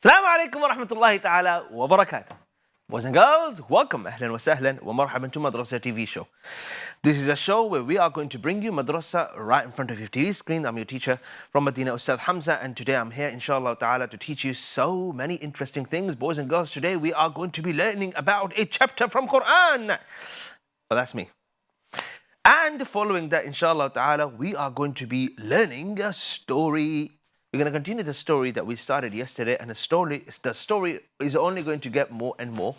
Assalamu alaikum wa rahmatullahi ta'ala wa barakatuh. Boys and girls, welcome, ahlan wa sahlan wa marhaban to Madrasah TV show. This is a show where we are going to bring you Madrasah right in front of your TV screen. I'm your teacher from Madrasah Ustaz Hamza, and today I'm here inshallah ta'ala to teach you so many interesting things. Boys and girls, today we are going to be learning about a chapter from Qur'an. Well, that's me. And following that, inshallah ta'ala, we are going to be learning a story. We're going to continue the story that we started yesterday, and the story is only going to get more and more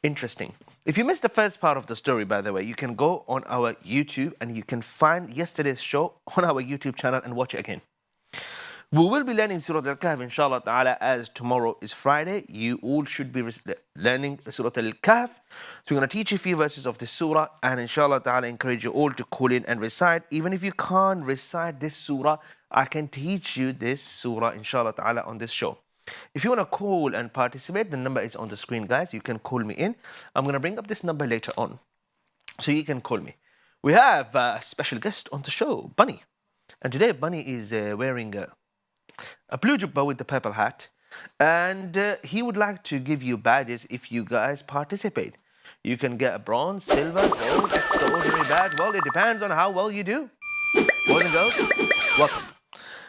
interesting. If you missed the first part of the story, by the way, you can go on our YouTube and you can find yesterday's show on our YouTube channel and watch it again. We will be learning Surat Al-Kahf, inshallah ta'ala, as tomorrow is Friday. You all should be learning Surat Al-Kahf. So we're going to teach you a few verses of this surah, and inshallah ta'ala encourage you all to call in and recite. Even if you can't recite this surah, I can teach you this surah, inshallah ta'ala, on this show. If you want to call and participate, the number is on the screen, guys. You can call me in. I'm going to bring up this number later on, so you can call me. We have a special guest on the show, Bunny. And today, Bunny is wearing a blue jubba with the purple hat. And he would like to give you badges if you guys participate. You can get a bronze, silver, gold, extraordinary badge. Well, it depends on how well you do. Boys and girls, welcome.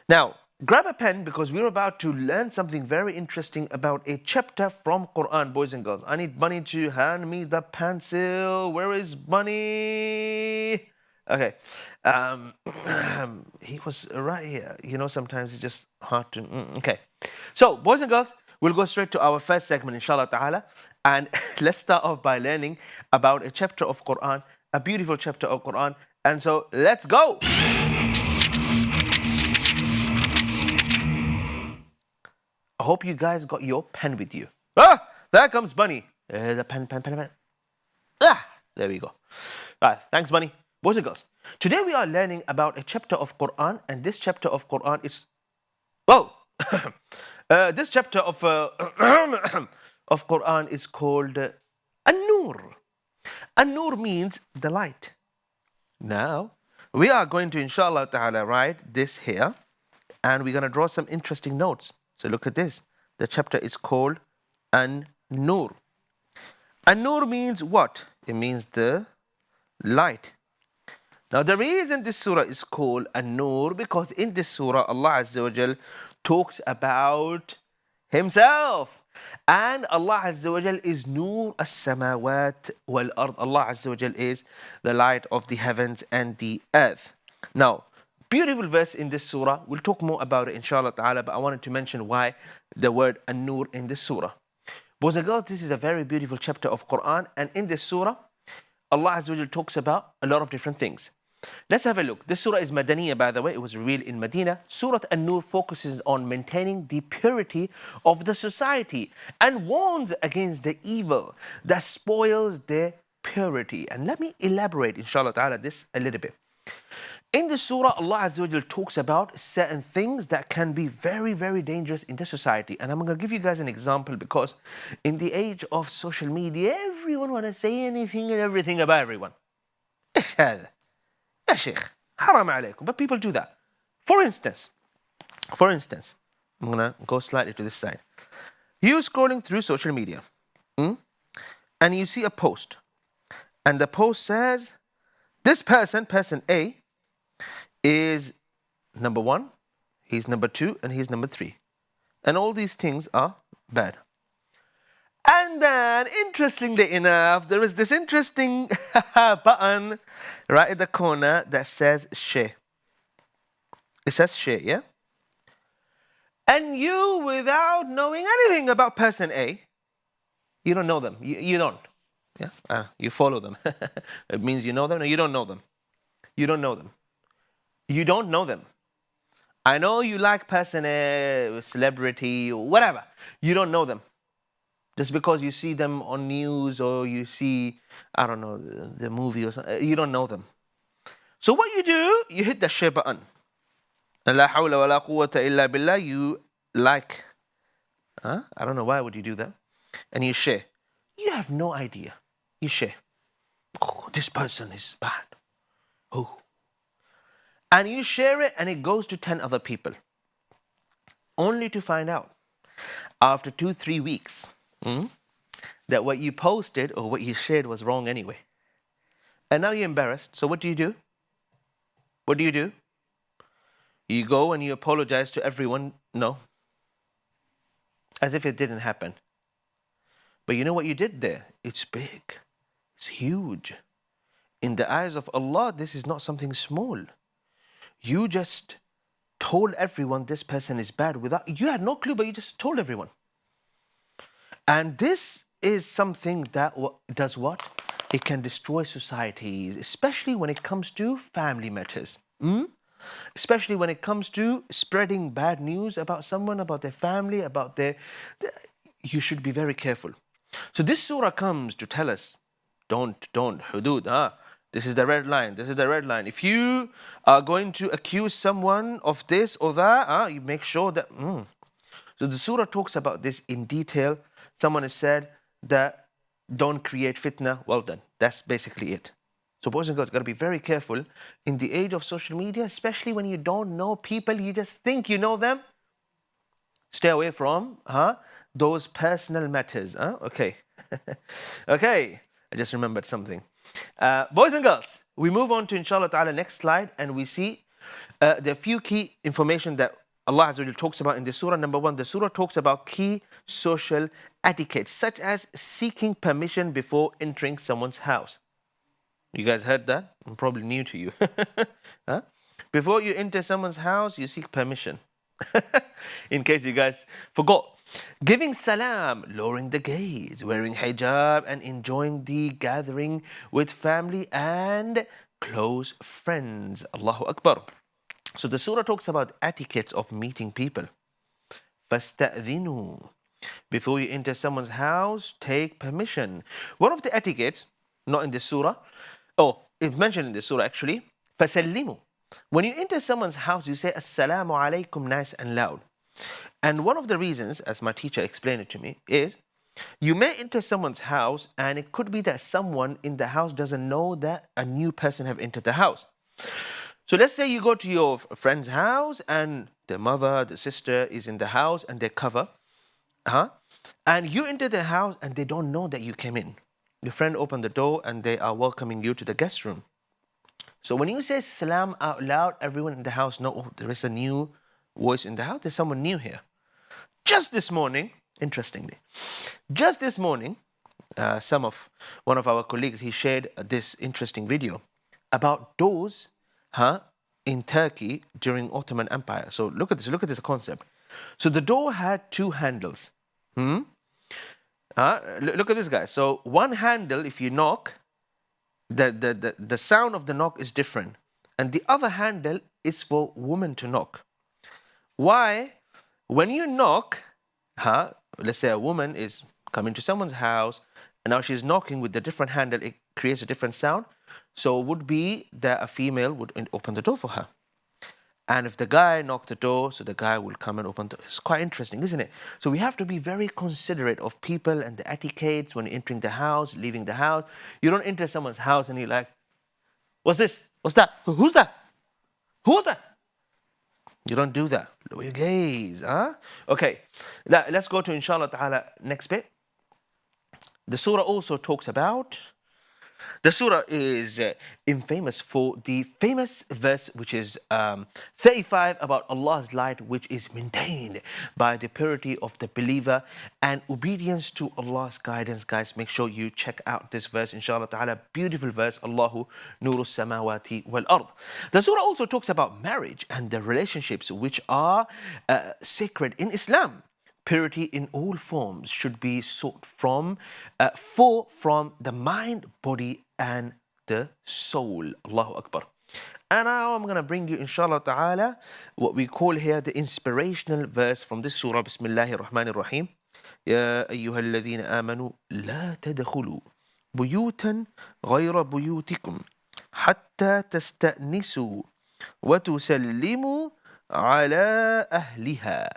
Now, grab a pen because we're about to learn something very interesting about a chapter from Qur'an, boys and girls. I need Bunny to hand me the pencil. Where is Bunny? Okay. He was right here. You know, sometimes it's just hard to... Okay. So, boys and girls, we'll go straight to our first segment, inshallah ta'ala. And let's start off by learning about a chapter of Qur'an, a beautiful chapter of Qur'an. And so, let's go! I hope you guys got your pen with you. Ah, there comes Bunny. The pen. Ah, there we go. Right, thanks, Bunny. Boys and girls, today we are learning about a chapter of Qur'an, and this chapter of Qur'an is... Whoa! This chapter of of Qur'an is called An-Nur. An-Nur means the light. Now, we are going to, inshallah ta'ala, write this here, and we're going to draw some interesting notes. So look at this. The chapter is called An-Nur. An-Nur means what? It means the light. Now the reason this surah is called An-Nur, because in this surah Allah Azza wa Jal talks about Himself. And Allah Azza wa Jal is Nur as-samawat wal-ard. Allah Azza wa Jal is the light of the heavens and the earth. Now, beautiful verse in this surah. We'll talk more about it, inshallah ta'ala, but I wanted to mention why the word An-Nur in this surah. Boys and girls, this is a very beautiful chapter of Qur'an, and in this surah, Allah Azza wa Jal talks about a lot of different things. Let's have a look. This surah is Madaniya, by the way. It was revealed in Medina. Surat An-Nur focuses on maintaining the purity of the society and warns against the evil that spoils their purity. And let me elaborate, inshallah ta'ala, this a little bit. In the surah, Allah Azza wa Jal talks about certain things that can be very, very dangerous in the society. And I'm going to give you guys an example, because in the age of social media, everyone wants to say anything and everything about everyone. Ya Sheikh, haram alaykum. But people do that. For instance, I'm going to go slightly to this side. You're scrolling through social media, and you see a post. And the post says, this person A, is number 1, he's number 2, and he's number 3. And all these things are bad. And then, interestingly enough, there is this interesting button right in the corner that says share. It says share, yeah? And you, without knowing anything about person A, you don't know them. You don't. Yeah? You follow them. It means you know them. No, you don't know them. You don't know them. You don't know them. I know you like person A, celebrity, or whatever. You don't know them. Just because you see them on news or you see, I don't know, the movie or something, you don't know them. So what you do, you hit the share button. La hawla wa la quwwata illa billah, you like. I don't know why would you do that. And you share. You have no idea. You share. Oh, this person is bad. Oh. And you share it and it goes to 10 other people. Only to find out after 2-3 weeks that what you posted or what you shared was wrong anyway. And now you're embarrassed. So what do you do? What do? You go and you apologize to everyone. No. As if it didn't happen. But you know what you did there? It's big. It's huge. In the eyes of Allah, this is not something small. You just told everyone this person is bad without, you had no clue, but you just told everyone. And this is something that does what? It can destroy societies, especially when it comes to family matters. Especially when it comes to spreading bad news about someone, about their family, about you should be very careful. So this surah comes to tell us, don't, hudud, this is the red line, this is the red line. If you are going to accuse someone of this or that, you make sure that, So the surah talks about this in detail. Someone has said that don't create fitna. Well done. That's basically it. So boys and girls, got to be very careful in the age of social media, especially when you don't know people, you just think you know them. Stay away from those personal matters. Okay. Okay. I just remembered something. Boys and girls, we move on to inshallah ta'ala next slide and we see the few key information that Allah Azza wa Jalla talks about in this surah. Number one, the surah talks about key social etiquettes such as seeking permission before entering someone's house. You guys heard that? I'm probably new to you. Before you enter someone's house, you seek permission. In case you guys forgot. Giving salam, lowering the gaze, wearing hijab and enjoying the gathering with family and close friends. Allahu Akbar. So the surah talks about etiquettes of meeting people. فَاسْتَأْذِنُوا. Before you enter someone's house, take permission. One of the etiquettes, not in the surah, it's mentioned in the surah actually, فَسَلِّمُوا. When you enter someone's house, you say, Assalamu alaikum, nice and loud. And one of the reasons, as my teacher explained it to me, is you may enter someone's house and it could be that someone in the house doesn't know that a new person have entered the house. So let's say you go to your friend's house and the mother, the sister is in the house and they cover. And you enter the house and they don't know that you came in. Your friend opened the door and they are welcoming you to the guest room. So when you say salam out loud, everyone in the house knows, there is a new voice in the house. There's someone new here. Just this morning, interestingly, one of our colleagues, he shared this interesting video about doors in Turkey during Ottoman Empire. So look at this concept. So the door had two handles. Look at this, guys. So one handle, if you knock, the sound of the knock is different. And the other handle is for women to knock. Why? When you knock, let's say a woman is coming to someone's house and now she's knocking with the different handle, it creates a different sound. So it would be that a female would open the door for her. And if the guy knocked the door, so the guy will come and open the door. It's quite interesting, isn't it? So we have to be very considerate of people and the etiquettes when entering the house, leaving the house. You don't enter someone's house and you're like, what's this? What's that? Who's that? Who's that? You don't do that. Lower your gaze. Okay, let's go to inshallah ta'ala next bit. The surah also talks about, the surah is infamous for the famous verse which is 35 about Allah's light, which is maintained by the purity of the believer and obedience to Allah's guidance. Guys, make sure you check out this verse, inshallah ta'ala. Beautiful verse. Allahu nuru samawati wal ard. The surah also talks about marriage and the relationships which are sacred in Islam. Purity in all forms should be sought from the mind, body and the soul. Allahu Akbar. And now I'm going to bring you, inshallah ta'ala, what we call here the inspirational verse from this surah. Bismillahir Rahmanir Rahim. يا أيها الذين آمنوا لا تدخلوا بيوتا غير بيوتكم حتى تستأنسوا وتسلموا على أهلها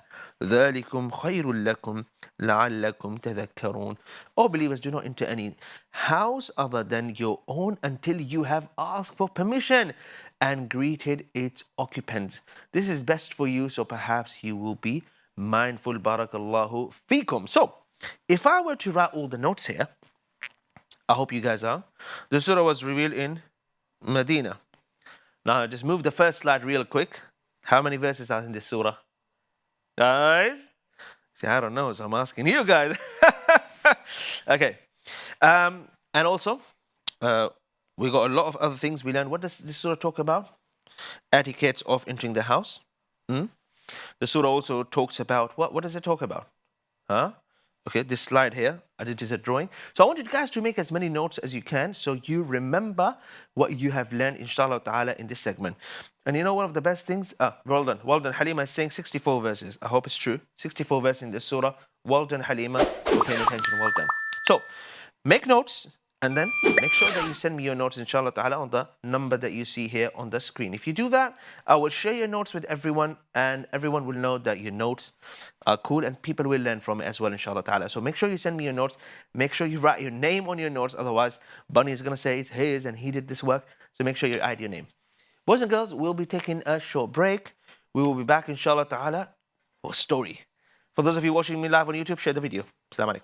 ذلكم خير لكم لعلكم تذكرون. O believers, do not enter any house other than your own until you have asked for permission and greeted its occupants. This is best for you, so perhaps you will be mindful. Barakallahu feekum. So, if I were to write all the notes here, I hope you guys are. The surah was revealed in Medina. Now, just move the first slide real quick. How many verses are in this surah? Guys? See, I don't know, so I'm asking you guys. Okay. And also, we got a lot of other things we learned. What does this surah talk about? Etiquettes of entering the house. The surah also talks about, what does it talk about? Huh? Okay, this slide here, it is a drawing. So I want you guys to make as many notes as you can so you remember what you have learned, inshallah ta'ala, in this segment. And you know one of the best things? Well done. Halima is saying 64 verses. I hope it's true. 64 verses in this surah. Well done, Halima, for paying attention. Well done. So, make notes. And then make sure that you send me your notes, inshallah ta'ala, on the number that you see here on the screen. If you do that, I will share your notes with everyone, and everyone will know that your notes are cool, and people will learn from it as well, inshallah ta'ala. So make sure you send me your notes. Make sure you write your name on your notes. Otherwise, Bunny is going to say it's his and he did this work. So make sure you add your name. Boys and girls, we'll be taking a short break. We will be back, inshallah ta'ala, for a story. For those of you watching me live on YouTube, share the video. Assalamu alaikum.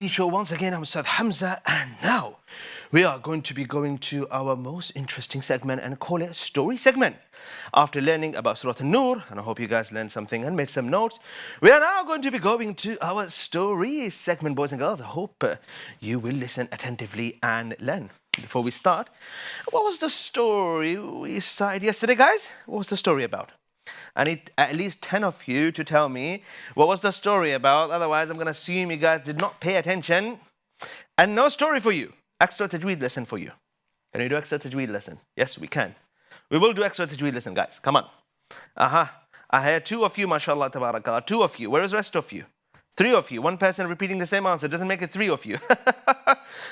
Show once again, I'm Ustaz Hamza, and now we are going to be going to our most interesting segment and call it story segment. After learning about Surat An-Nur, and I hope you guys learned something and made some notes, we are now going to be going to our story segment, boys and girls. I hope you will listen attentively and learn. Before we start, what was the story we started yesterday, guys? What was the story about? I need at least 10 of you to tell me what was the story about. Otherwise, I'm going to assume you guys did not pay attention. And no story for you. Extra Tajweed lesson for you. Can we do extra Tajweed lesson? Yes, we can. We will do extra Tajweed lesson, guys. Come on. I hear 2 of you, mashallah, tabarakallah. 2 of you. Where is the rest of you? 3 of you. 1 person repeating the same answer. Doesn't make it 3 of you.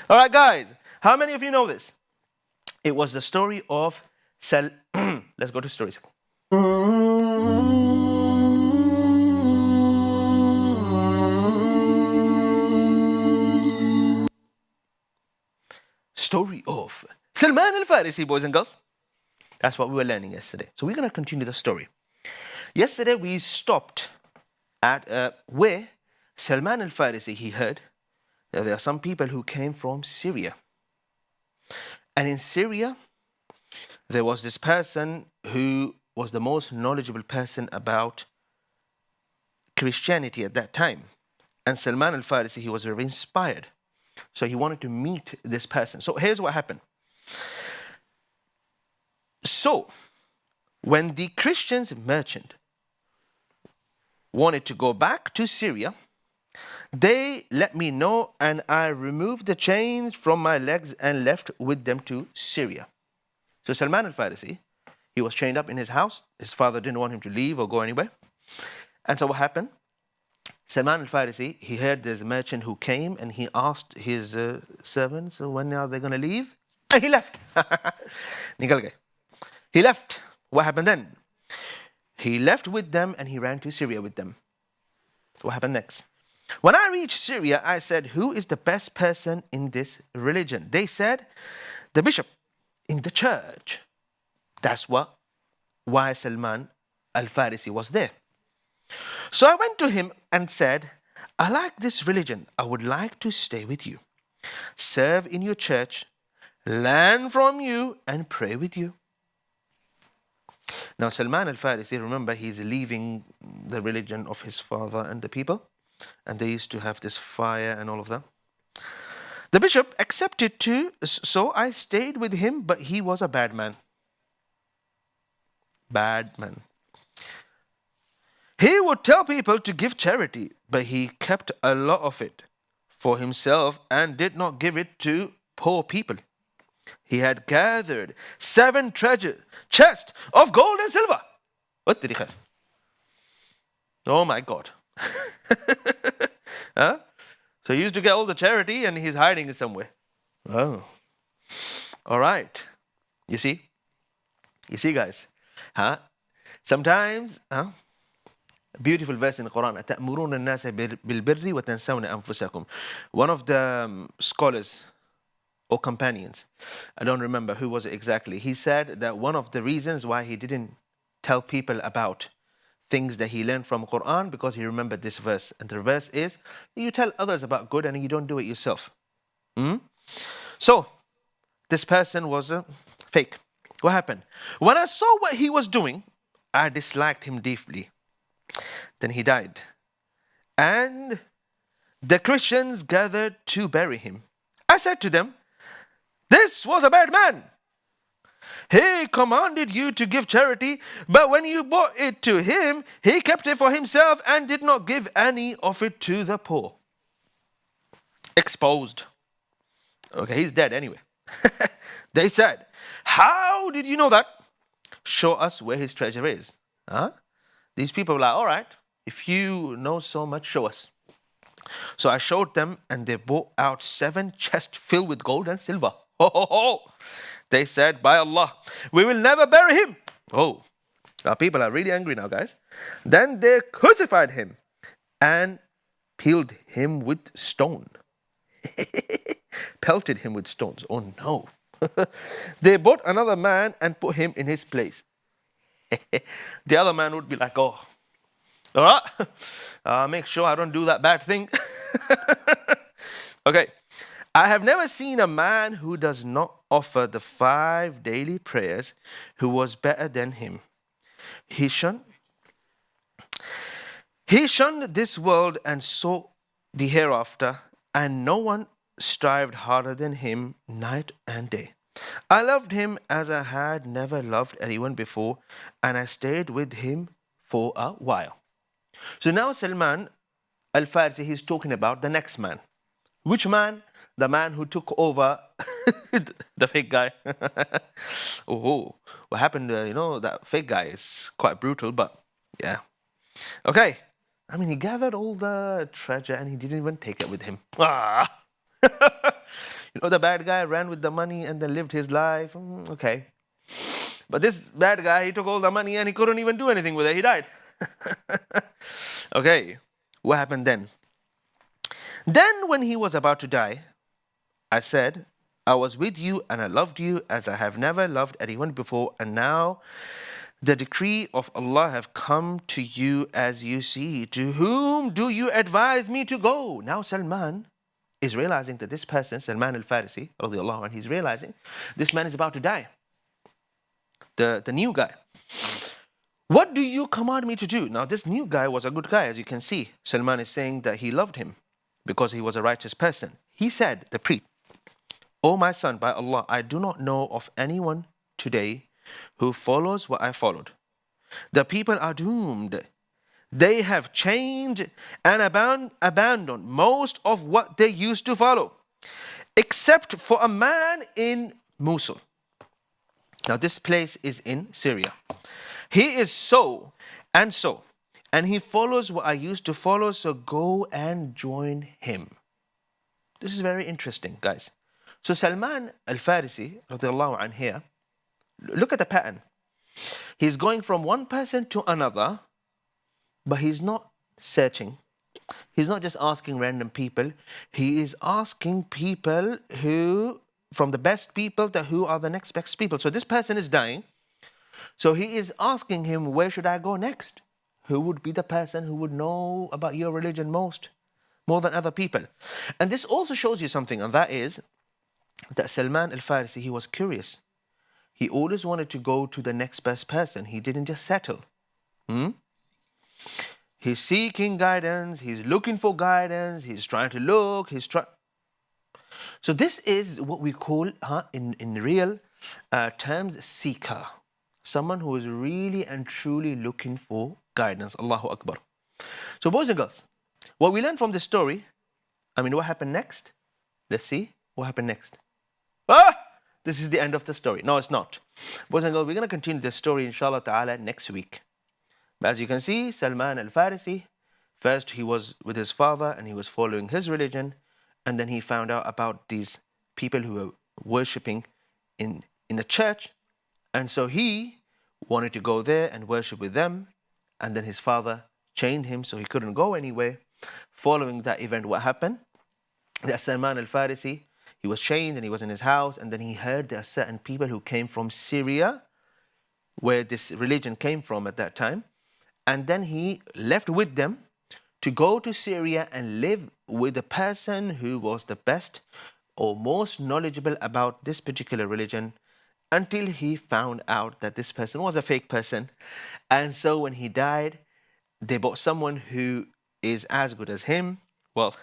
All right, guys. How many of you know this? It was the story of Let's go to stories. Story of Salman Al-Farisi, boys and girls. That's what we were learning yesterday. So we're going to continue the story. Yesterday we stopped at where Salman Al-Farisi, he heard that there are some people who came from Syria. And in Syria, there was this person who was the most knowledgeable person about Christianity at that time. And Salman Al-Farisi, he was very inspired. So he wanted to meet this person. So here's what happened. So when the Christians merchant wanted to go back to Syria, they let me know, and I removed the chains from my legs and left with them to Syria. So Salman Al-Farisi, he was chained up in his house. His father didn't want him to leave or go anywhere. And so what happened? Salman Al-Farisi, he heard there's a merchant who came and he asked his servants, when are they going to leave? And he left. Nikal gaye. He left. What happened then? He left with them and he ran to Syria with them. What happened next? When I reached Syria, I said, who is the best person in this religion? They said, the bishop in the church. That's why Salman Al-Farisi was there. So I went to him and said, I like this religion. I would like to stay with you, serve in your church, learn from you, and pray with you. Now Salman Al-Farisi, remember, he's leaving the religion of his father and the people. And they used to have this fire and all of that. The bishop accepted too, so I stayed with him, but he was a bad man. Bad man. He would tell people to give charity, but he kept a lot of it for himself and did not give it to poor people. He had gathered 7 chests of gold and silver. Oh my God. Huh? So he used to get all the charity and he's hiding it somewhere. Oh. All right. You see, guys. Huh? Sometimes, beautiful verse in the Qur'an. أَتَأْمُرُونَ النَّاسَ بِالْبِرِّ وَتَنْسَوْنَ أَنفُسَكُمْ. One of the scholars or companions, I don't remember who was it exactly, he said that one of the reasons why he didn't tell people about things that he learned from Qur'an, because he remembered this verse. And the verse is, you tell others about good and you don't do it yourself. So, this person was fake. What happened? When I saw what he was doing, I disliked him deeply. Then he died. And the Christians gathered to bury him. I said to them, this was a bad man. He commanded you to give charity, but when you brought it to him, he kept it for himself and did not give any of it to the poor. Exposed. Okay, he's dead anyway. They said, how did you know that? Show us where his treasure is. These people were like, all right, if you know so much, show us. So I showed them, and they brought out 7 chests filled with gold and silver. They said, by Allah, we will never bury him. Our people are really angry now, guys. Then they crucified him and peeled him with stone. pelted him with stones. Oh no. They brought another man and put him in his place. The other man would be like, oh, all right, make sure I don't do that bad thing. Okay. I have never seen a man who does not offer the 5 daily prayers who was better than him. He shunned this world and sought the hereafter, and no one strived harder than him night and day. I loved him as I had never loved anyone before, and I stayed with him for a while. So now Salman Al-Farisi, he's talking about the next man. Which man? The man who took over the fake guy. Oh, what happened? That fake guy is quite brutal, but yeah. Okay. I mean, he gathered all the treasure and he didn't even take it with him. Ah. The bad guy ran with the money and then lived his life. Okay. But this bad guy, he took all the money and he couldn't even do anything with it. He died. Okay. What happened then? Then when he was about to die, I said, I was with you and I loved you as I have never loved anyone before, and now the decree of Allah have come to you as you see. To whom do you advise me to go? Now Salman is realizing that this person, Salman Al-Farisi, radiallahu anhu, he's realizing this man is about to die. The new guy. What do you command me to do? Now this new guy was a good guy, as you can see. Salman is saying that he loved him because he was a righteous person. He said, the priest, O my son, by Allah, I do not know of anyone today who follows what I followed. The people are doomed. They have changed and abandoned most of what they used to follow, except for a man in Mosul. Now this place is in Syria. He is so, and he follows what I used to follow, so go and join him. This is very interesting, guys. So Salman Al-Farisi, radiallahu anhu here, look at the pattern. He's going from one person to another, but he's not searching. He's not just asking random people. He is asking people who, from the best people to who are the next best people. So this person is dying. So he is asking him, where should I go next? Who would be the person who would know about your religion more than other people? And this also shows you something, and that is that Salman Al-Farisi, he was curious. He always wanted to go to the next best person. He didn't just settle. He's seeking guidance. He's looking for guidance. He's trying to look. So this is what we call, in real terms, seeker. Someone who is really and truly looking for guidance. Allahu Akbar. So boys and girls, what we learned from this story, what happened next? Let's see what happened next. This is the end of the story. No, it's not. Boys and girls, we're going to continue this story, inshallah ta'ala, next week. But as you can see, Salman Al-Farisi, first he was with his father and he was following his religion, and then he found out about these people who were worshipping in a church, and so he wanted to go there and worship with them, and then his father chained him so he couldn't go anywhere. Following that event, what happened? That Salman Al-Farisi, he was chained and he was in his house, and then he heard there are certain people who came from Syria, where this religion came from at that time, and then he left with them to go to Syria and live with a person who was the best or most knowledgeable about this particular religion, until he found out that this person was a fake person. And so when he died, they brought someone who is as good as him, well,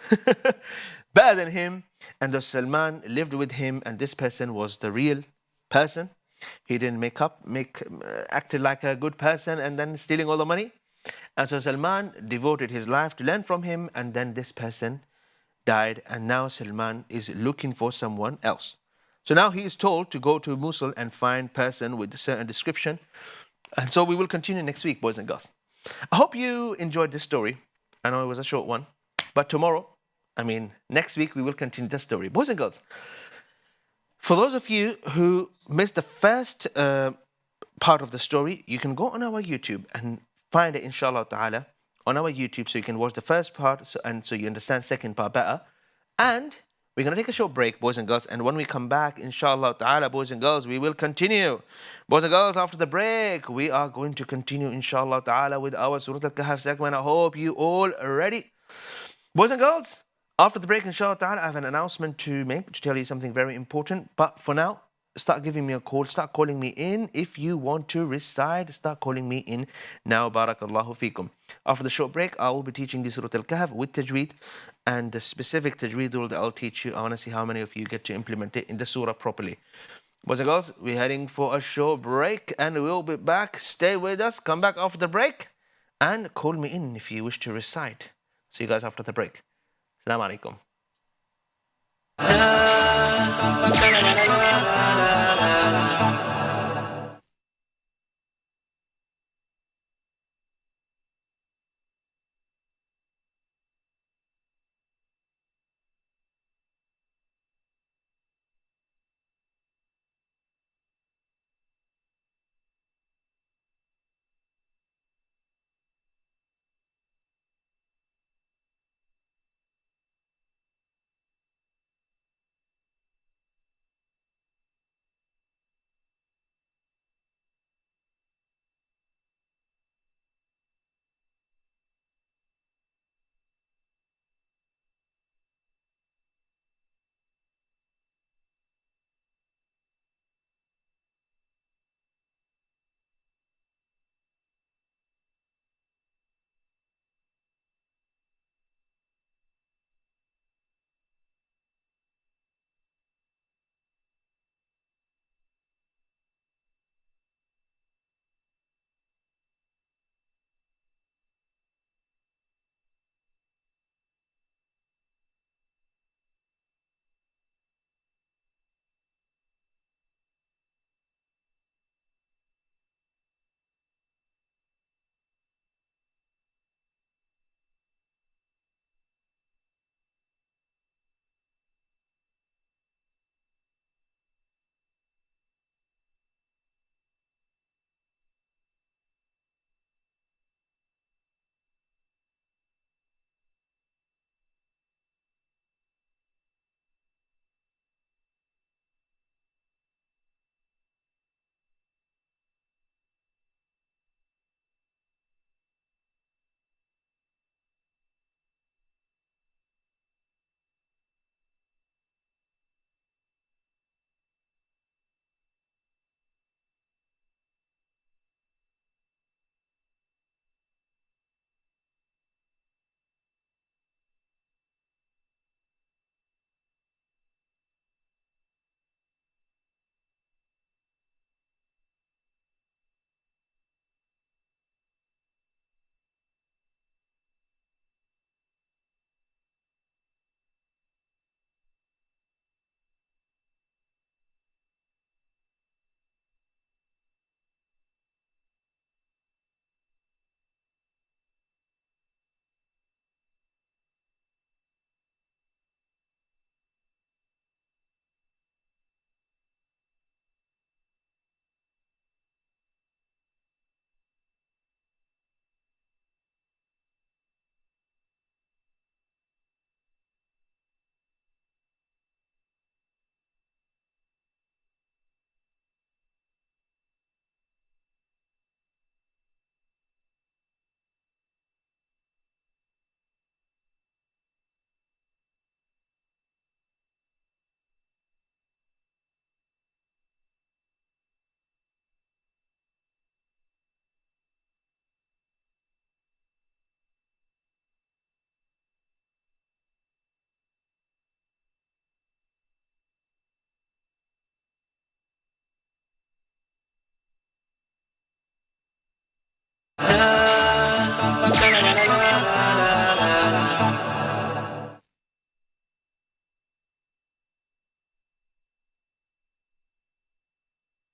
better than him, and the Salman lived with him, and this person was the real person. He didn't acted like a good person and then stealing all the money. And so Salman devoted his life to learn from him, and then this person died, and now Salman is looking for someone else. So now he is told to go to Mosul and find person with a certain description. And so we will continue next week, boys and girls. I hope you enjoyed this story. I know it was a short one, but next week we will continue the story. Boys and girls, for those of you who missed the first part of the story, you can go on our YouTube and find it, inshallah ta'ala, on our YouTube, so you can watch the first part, so you understand second part better. And We're going to take a short break, boys and girls, and when we come back, inshallah ta'ala, boys and girls, we will continue. Boys and girls, after the break, we are going to continue, inshallah ta'ala, with our Surah Al-Kahf segment. I hope you all are ready. Boys and girls, after the break, inshallah ta'ala, I have an announcement to make, to tell you something very important. But for now, start giving me a call, start calling me in. If you want to recite, start calling me in now. Barakallahu feekum. After the short break, I will be teaching the Surah Al-Kahf with Tajweed, and the specific Tajweed rule that I'll teach you. I want to see how many of you get to implement it in the surah properly. Boys and girls, we're heading for a short break and we'll be back. Stay with us, come back after the break and call me in if you wish to recite. See you guys after the break. Assalamu alaikum.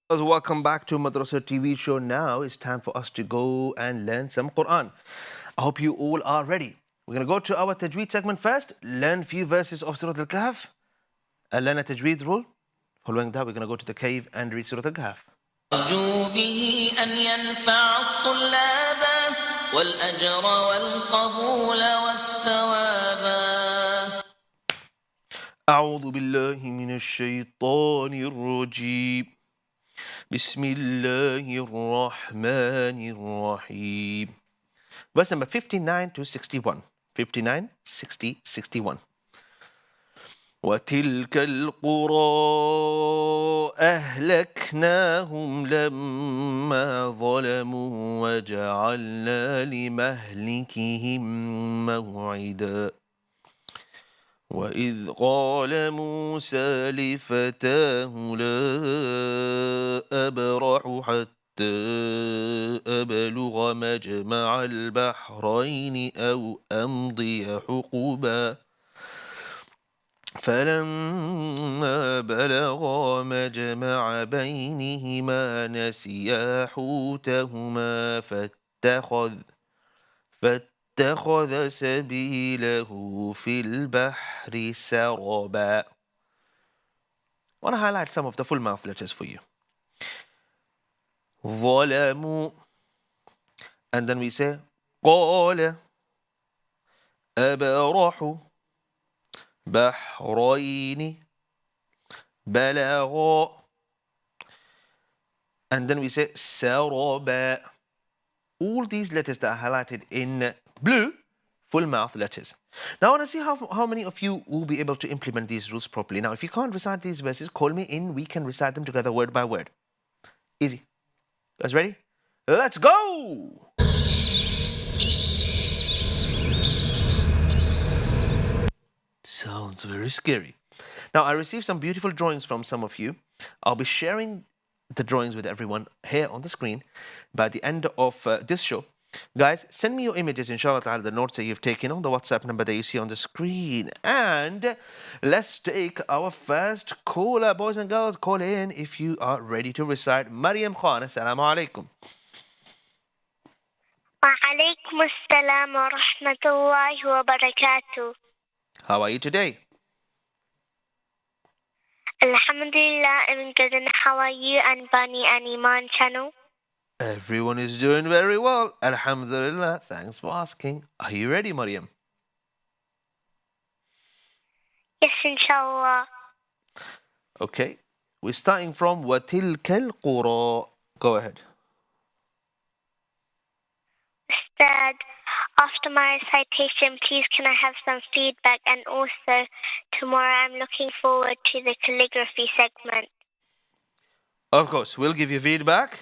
Welcome back to Madrasah TV show. Now it's time for us to go and learn some Qur'an. I hope you all are ready. We're going to go to our Tajweed segment first, learn a few verses of Surah Al-Kahf, learn a Tajweed rule. Following that, we're going to go to the cave and read Surah Al-Kahf. أرجو به أن ينفع الطلاب والأجر والقبول والثواب. أعوذ بالله من الشيطان الرجيم بسم الله الرحمن الرحيم. Verse number 59 to 61. 59, 60, 61. وتلك القرى أهلكناهم لما ظلموا وجعلنا لمهلكهم موعدا وإذ قال موسى لفتاه لا أبرح حتى أبلغ مجمع البحرين أو أمضي حقبا فلما بلغا مجمع بينهما نسيا حوتهما فاتخذ سبيله في البحر سربا. I want to highlight some of the full mouth letters for you. ظلموا, and then we say قال أبرح بحرين بلغا, and then we say سربا. All these letters that are highlighted in blue, full mouth letters. Now I want to see how many of you will be able to implement these rules properly. Now if you can't recite these verses, call me in, we can recite them together word by word. Easy. Guys ready? Let's go! Sounds very scary. Now I received some beautiful drawings from some of you. I'll be sharing the drawings with everyone here on the screen by the end of this show. Guys, send me your images, inshallah ta'ala, the notes that you've taken on the WhatsApp number that you see on the screen. And let's take our first caller. Boys and girls, call in if you are ready to recite. Maryam Khan, assalamu alaikum. Wa alaikum assalam wa rahmatullahi wa barakatuh. How are you today? Alhamdulillah, I'm good. And how are you and Bunny and Eman Channel? Everyone is doing very well. Alhamdulillah. Thanks for asking. Are you ready, Maryam? Yes, inshallah. Okay. We're starting from وَتِلْكَ الْقُرَى. Go ahead. Ustad, after my recitation, please can I have some feedback? And also, tomorrow I'm looking forward to the calligraphy segment. Of course, we'll give you feedback.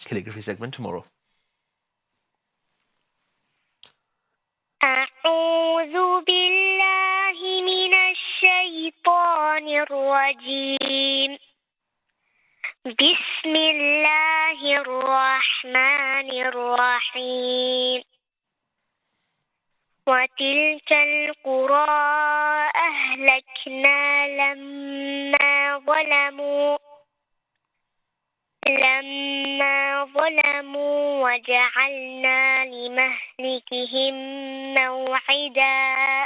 Calligraphy segment tomorrow. أعوذ بالله من الشيطان الرجيم. بسم الله الرحمن الرحيم. وتلك القرى أهلكنا لما ظلموا وجعلنا لمهلكهم موعدا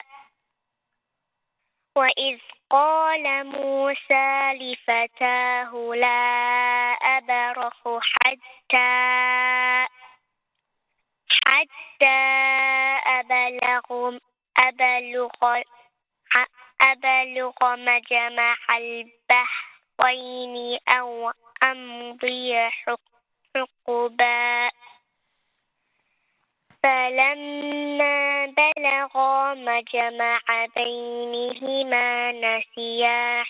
وإذ قال موسى لفتاه لا أبرح حتى أبلغ مجمع البحرين أو أمضي حقبا فلما بلغا مجمع بينهما نسيا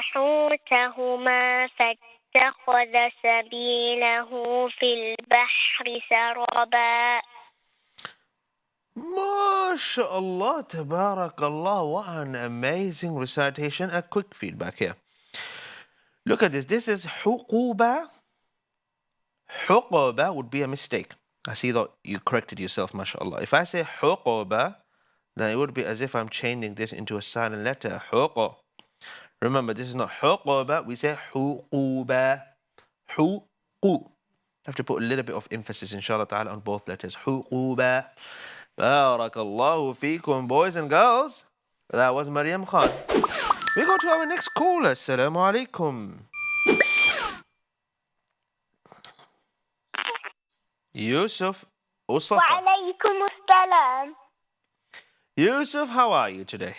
حوتهما فاتخذ سبيله في البحر سربا. MashaAllah, tabarakallah, what an amazing recitation. A quick feedback here. Look at this. This is huquba. Huquba would be a mistake. I see that you corrected yourself, mashallah. If I say huquba, then it would be as if I'm changing this into a silent letter. Huqa. Remember, this is not huquba. We say huquba. Huqu. Have to put a little bit of emphasis, inshallah ta'ala, on both letters. Huquba. Barakallahu feekum, boys and girls. That was Maryam Khan. We go to our next caller. Assalamu alaikum. Yusuf Usafa. وعليكم السلام. Yusuf, how are you today?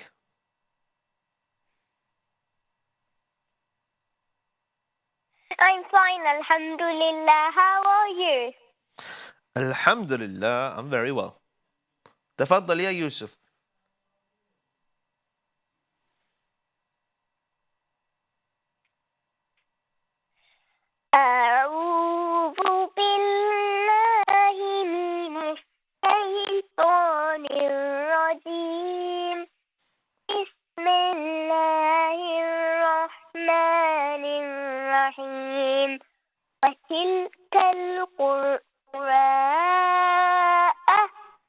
I'm fine, Alhamdulillah. How are you? Alhamdulillah, I'm very well. تفضل يا يوسف. أعوذ بالله من الشيطان الرجيم. بسم الله الرحمن الرحيم. وتلك القرى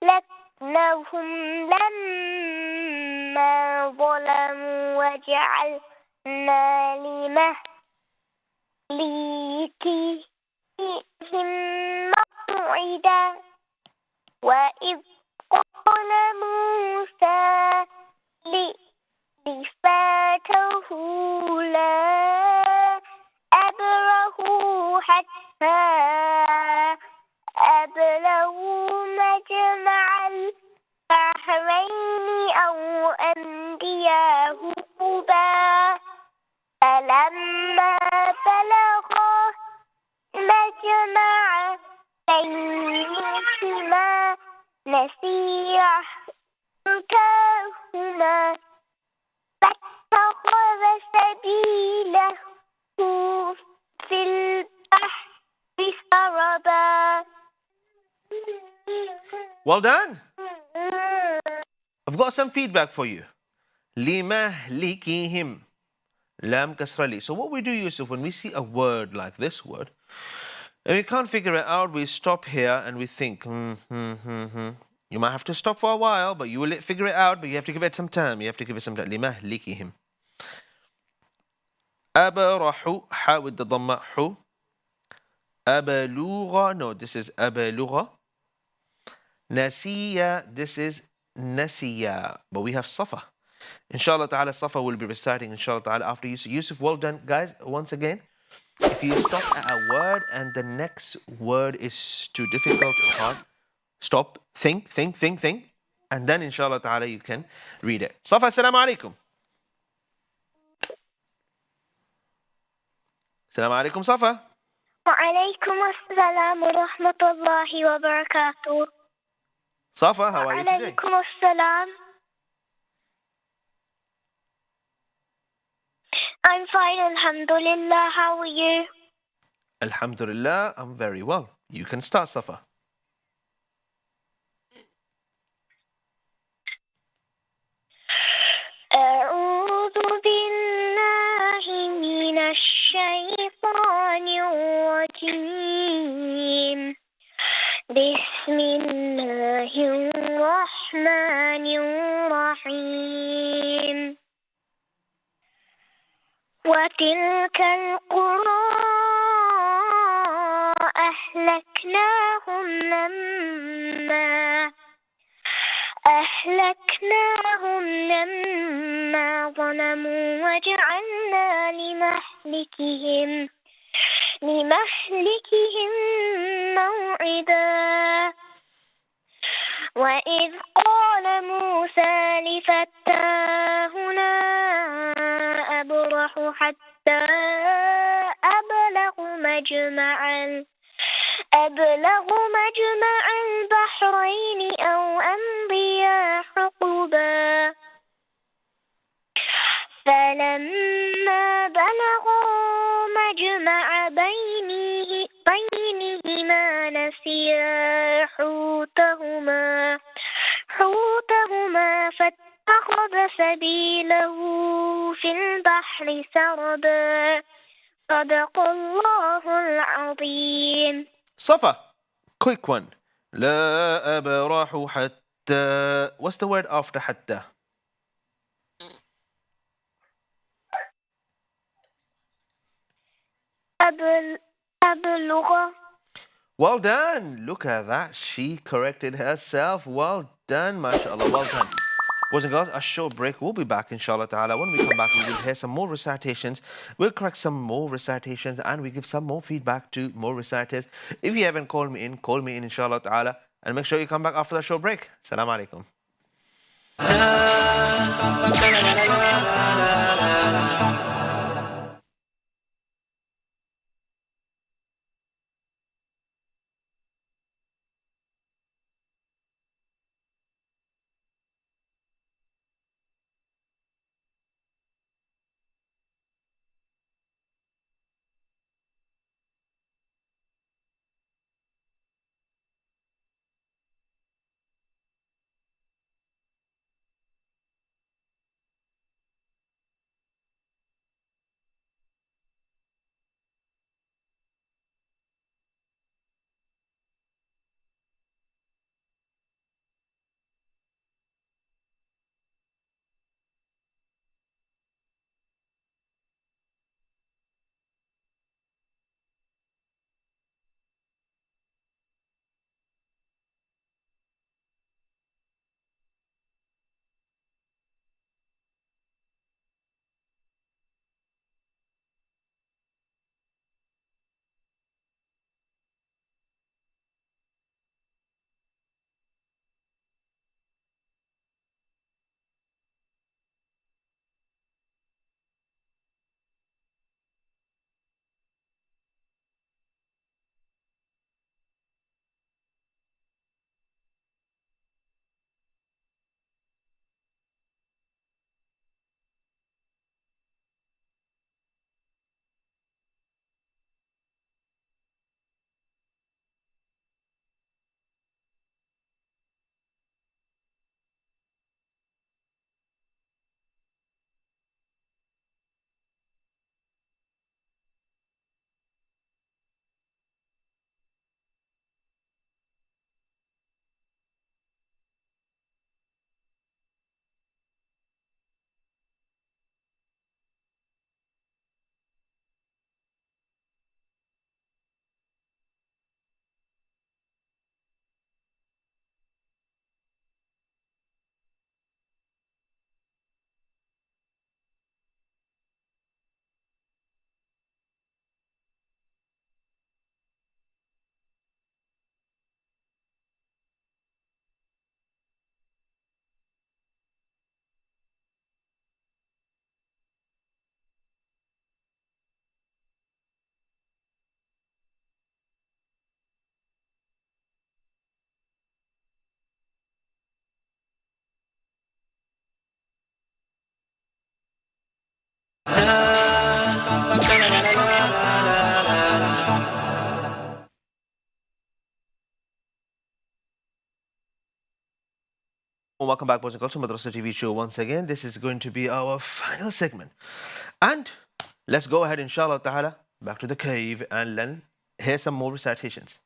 أهلكناهم لما ظلموا وجعلنا لمهلكهم موعدا وإذ قال موسى لفتاه لا أبرح حتى أبلغ مجمع البحرين أو أمضي حقبا فلما بلغا مجمع بينهما نسيا حوتهما فاتخذ سبيله في البحر سربا. Well done. I've got some feedback for you. لِمَهْلِكِهِمْ Lam kasrali. So what we do, Yusuf, when we see a word like this word, and we can't figure it out, we stop here and we think, You might have to stop for a while, but you will figure it out, but you have to give it some time. You have to give it some time. لِمَهْلِكِهِمْ أَبَرَحُ Ha with the dhamma hu. أَبَلُغَ No, this is أَبَلُغَ. Nasiya, this is Nasiya. But we have Safa. Inshallah ta'ala, Safa will be reciting, inshallah ta'ala, after Yusuf. Yusuf, well done, guys. Once again, if you stop at a word and the next word is too difficult or hard, stop, think, and then inshallah ta'ala you can read it. Safa, assalamu alaikum. Assalamu alaikum, Safa. وعليكم السلام ورحمة الله وبركاته. Safa, how are you today? وعليكم السلام. I'm fine, Alhamdulillah. How are you? Alhamdulillah, I'm very well. You can start, Safa. أعوذ بالله من الشيطان الرجيم. بسم الله الرحمن الرحيم. وتلك القرى أهلكناهم لما ظلموا وجعلنا لمهلكهم موعدا وإذ قال موسى لفتاه لا أبرح حتى أبلغ مجمع البحرين أو أمضي حقبا فلما بلغا مجمع بينهما نسيا حوتهما فاتخذ سبيله في البحر سربا. صدق الله العظيم. Safa, quick one. لا أبرح حتى. What's the word after حتى? أبلغ. Well done. Look at that. She corrected herself. Well done, mashallah. Well done. Boys and girls, a short break. We'll be back, inshallah ta'ala. When we come back, we will hear some more recitations. We'll correct some more recitations and we give some more feedback to more reciters. If you haven't called me in, inshallah ta'ala. And make sure you come back after the short break. Assalamu alaikum. Welcome back, boys and girls, to Madrasah TV show once again. This is going to be our final segment. And let's go ahead, inshallah ta'ala, back to the cave and then hear some more recitations.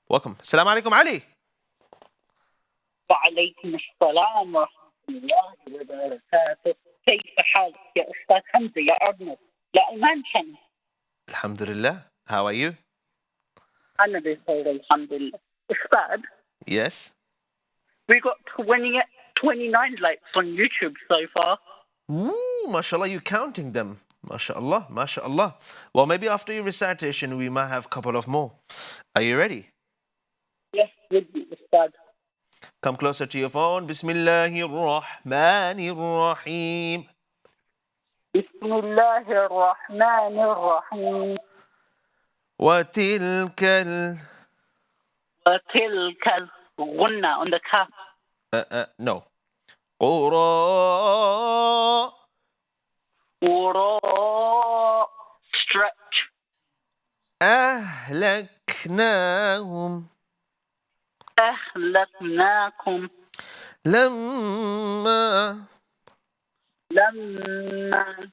Welcome. Assalamu alaikum, Ali. وعليكم السلام ورحمة الله وبركاته. كيف حالك يا أستاذ حمزة يا أرنب يا إيمان Channel؟ Alhamdulillah. How are you? أنا بخير الحمد لله. أستاذ, Yes. we got 29 likes on YouTube so far. Ooh, mashallah, you counting them. Mashallah, mashallah. Well, maybe after your recitation, we might have a couple of more. Are you ready? Yes, with you, Ustad. Come closer to your phone. Bismillahir Rahmanir Rahim. بسم الله الرحمن الرحيم. وتلك وتلك الغنة on the Kahf. No. قرى وراء stretch. أهلكناهم أهلكناكم لما لما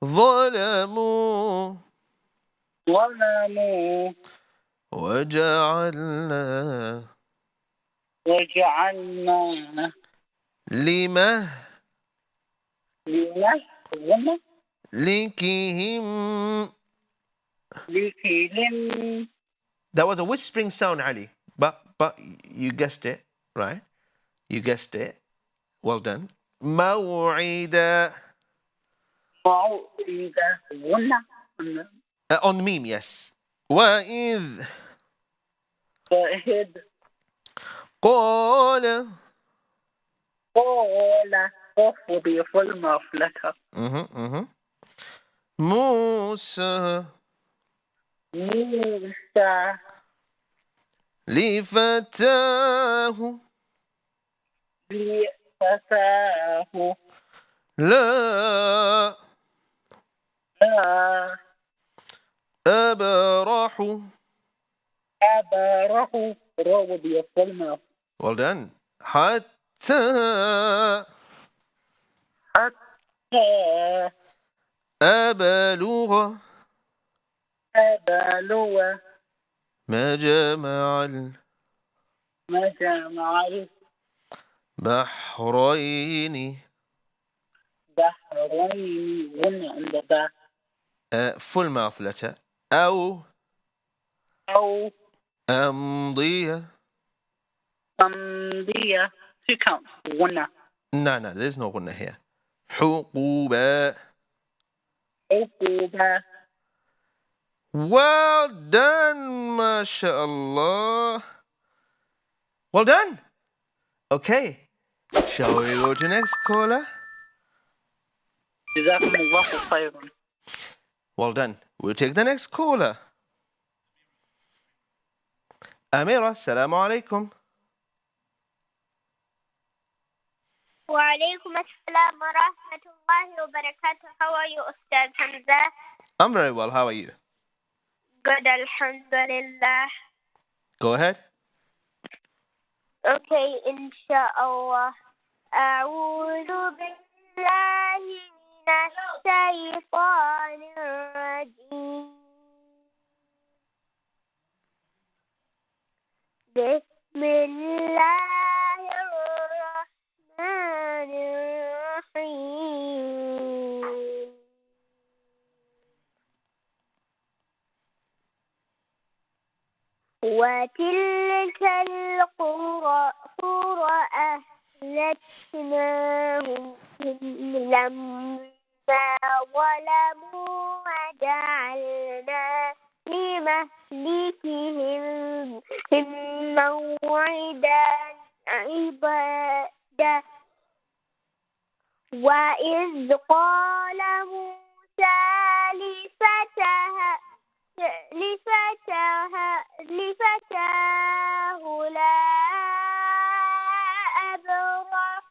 ظلموا ظلموا وجعلنا وجعلنا لمهلكهم. لكلم. That was a whispering sound, Ali. But you guessed it, right? You guessed it. Well done. موعدا. موعدا غنى. On meme, yes. وإذ وإذ قال قال قف بفل مفلتة موسى موسى لفتاه لفتاه لا لا أبرح. أبره رو بفل مفلتة Well done. حتى حتى أبلغ أبلغ مجمع مجمع البحرين. البحرين هنا عند ذا full mouth letter. أو أو أمضي. أمضية two counts هنا No, there's no غنة here. حقوبا. عقوبة. Well done, mashallah. Well done. Okay. Shall we go to next caller? جزاكم الله خيرا. Well done. We'll take the next caller. Amira, assalamu alaikum. وعليكم السلام ورحمة الله وبركاته. How are you, Ustaz Hamza? I'm very well. How are you? Good, alhamdulillah. Go ahead. Okay, inshallah. أعوذ بالله من الشيطان الرجيم. بسم الله الرحمن الرحيم. وتلك القرى أهلكناهم لما ظلموا وجعلنا لمهلكهم موعدا عبادا. وإذ قال موسى لفتاه لا أبرح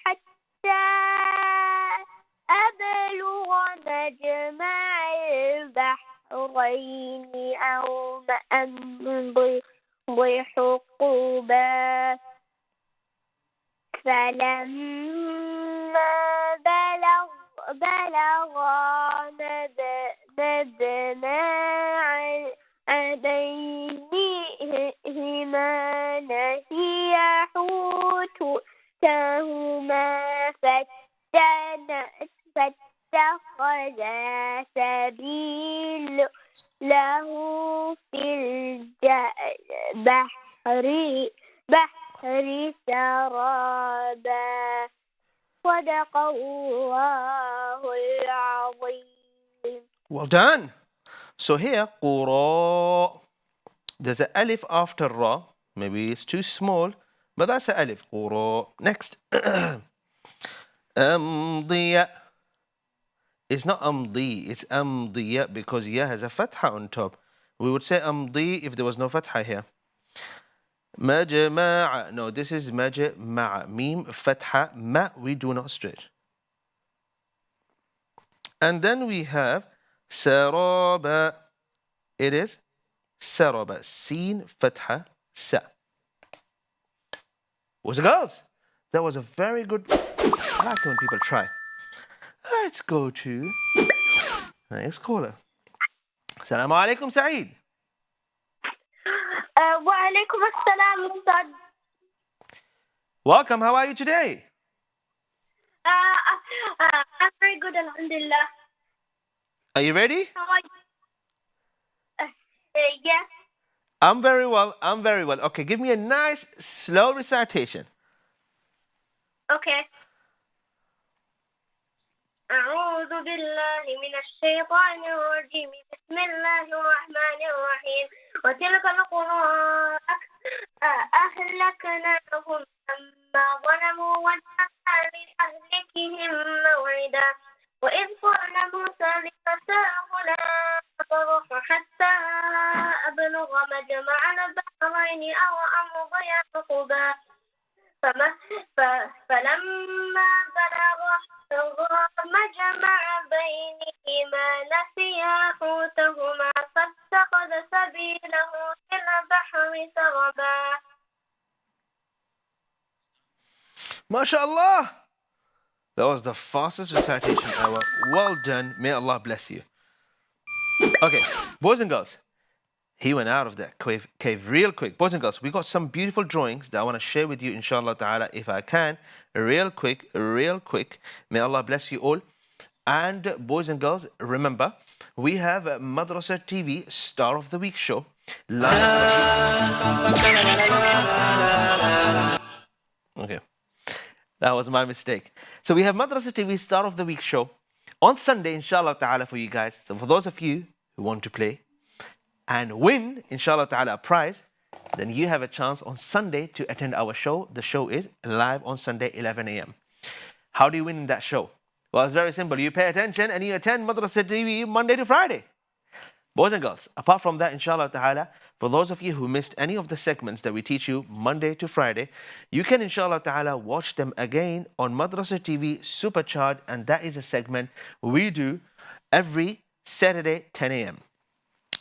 حتى أبلغ مجمع البحرين أو أمضي حقوبا. فلما بلغا بينهما نسي حوتهما فاتخذ سبيل له في البحر سرابا. صدق الله العظيم. Well done. So here, قراء. There's an alif after ra. Maybe it's too small, but that's an alif. قراء. Next. أمضي. It's not أمضي, it's أمضي because ya has a fatha on top. We would say أمضي if there was no fatha here. مجمع. No, this is مجمع. Mim, fatha, ma, we do not stretch. And then we have سرابا. It is سرابا. Sin, fatha, sa. What's it, girls? That was a very good. I like when people try. Let's go to next caller. Assalamu alaikum, Saeed. وعليكم السلام أستاذ. Welcome. How are you today? I'm very good, alhamdulillah. Are you ready? How are you? Yes. I'm very well. I'm very well. Okay, give me a nice, slow recitation. Okay. أعوذ بالله من الشيطان الرجيم. بسم بسم الله الرحمن الرحيم وتلك القرى أهلكناهم لما ظلموا وجعلنا لأهلكهم موعدا وإذ قال موسى لفتاه لا أبرح حتى أبلغ مجمع البحرين أو أمضي حقبا فلما بلغ مجمع بينهما نسيا حوتهما فاتخذ سبيله في البحر سربا. MashaAllah. That was the fastest recitation ever. Well done. May Allah bless you. Okay, boys and girls. He went out of that cave real quick. Boys and girls, we got some beautiful drawings that I want to share with you, inshallah ta'ala, if I can. Real quick. May Allah bless you all. And boys and girls, remember, we have a Madrasah TV Star of the Week show. Okay, that was my mistake. So we have Madrasah TV Star of the Week show on Sunday, inshallah ta'ala, for you guys. So for those of you who want to play and win, inshallah ta'ala, a prize, then you have a chance on Sunday to attend our show. The show is live on Sunday, 11 a.m. How do you win in that show? Well, it's very simple. You pay attention and you attend Madrasah TV Monday to Friday. Boys and girls, apart from that, inshallah ta'ala, for those of you who missed any of the segments that we teach you Monday to Friday, you can, inshallah ta'ala, watch them again on Madrasah TV Supercharged, and that is a segment we do every Saturday, 10 a.m.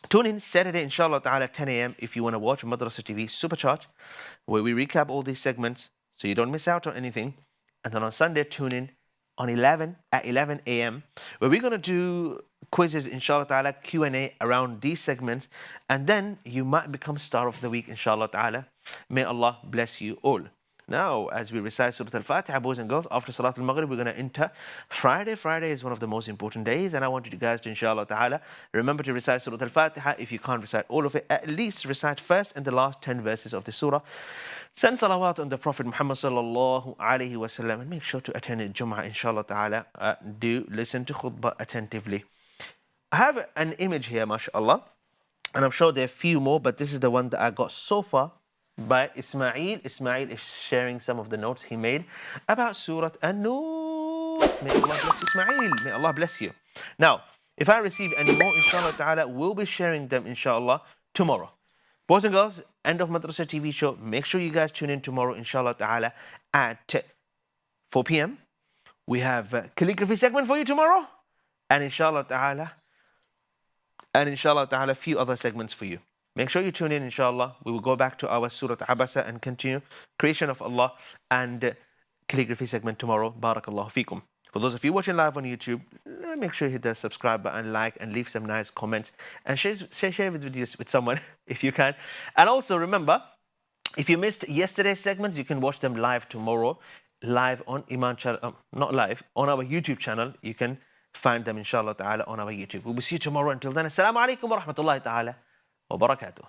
Tune in Saturday, inshallah ta'ala, 10 a.m. if you want to watch Madrasah TV Supercharged, where we recap all these segments so you don't miss out on anything. And then on Sunday, tune in at 11 a.m. where we're going to do quizzes, inshallah ta'ala, Q&A around these segments, and then you might become Star of the Week, inshallah ta'ala. May Allah bless you all. Now, as we recite Surah Al-Fatiha, boys and girls, after Salat al-Maghrib, we're going to enter Friday. Friday is one of the most important days, and I want you guys to, inshallah ta'ala, remember to recite Surah Al-Fatiha. If you can't recite all of it, at least recite first and the last 10 verses of the surah. Send salawat on the Prophet Muhammad sallallahu alayhi wa sallam, and make sure to attend Jum'ah, inshallah ta'ala. Do listen to khutbah attentively. I have an image here, mashallah, and I'm sure there are a few more, but this is the one that I got so far by Ismail. Ismail is sharing some of the notes he made about Surat An-Nur. May Allah bless Ismail. May Allah bless you. Now, if I receive any more, inshallah ta'ala, we'll be sharing them, inshallah, tomorrow. Boys and girls, end of Madrasah TV show. Make sure you guys tune in tomorrow, inshallah ta'ala, at 4 p.m. We have a calligraphy segment for you tomorrow. And inshallah ta'ala, a few other segments for you. Make sure you tune in, inshallah. We will go back to our Surah Abasa and continue creation of Allah and calligraphy segment tomorrow. Barakallahu feekum. For those of you watching live on YouTube, make sure you hit the subscribe button, like, and leave some nice comments. And share with videos with someone if you can. And also remember, if you missed yesterday's segments, you can watch them live tomorrow. Live on Eman Channel, not live, on our YouTube channel. You can find them, inshallah ta'ala, on our YouTube. We will see you tomorrow. Until then, assalamu alaikum wa rahmatullahi ta'ala wa barakatuh.